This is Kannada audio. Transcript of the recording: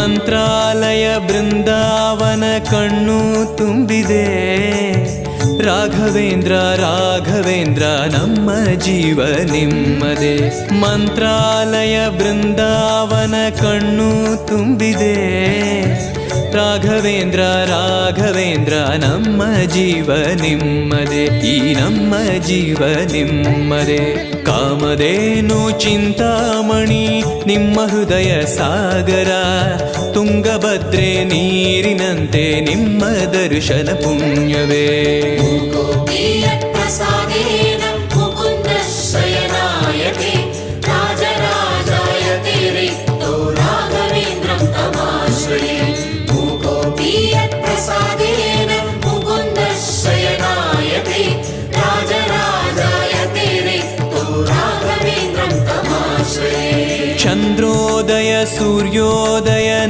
ಮಂತ್ರಾಲಯ ಬೃಂದಾವನ ಕಣ್ಣು ತುಂಬಿದೆ. ರಾಘವೇಂದ್ರ ರಾಘವೇಂದ್ರ ನಮ್ಮ ಜೀವ ನಿಮ್ಮದೇ. ಮಂತ್ರಾಲಯ ಬೃಂದಾವನ ಕಣ್ಣು ತುಂಬಿದೆ. ರಾಘವೇಂದ್ರ ರಾಘವೇಂದ್ರ ನಮ್ಮ ಜೀವ ನಿಮ್ಮದೇ. ಈ ನಮ್ಮ ಜೀವ ನಿಮ್ಮದೇ. ಕಾಮಧೇನು ಚಿಂತಾಮಣಿ ನಿಮ್ಮ ಹೃದಯ ಸಾಗರ. ತುಂಗಭದ್ರೆ ನೀರಿನಂತೆ ನಿಮ್ಮ ದರ್ಶನ ಪುಣ್ಯವೇ. ಚಂದ್ರೋದಯ ಸೂರ್ಯೋದಯ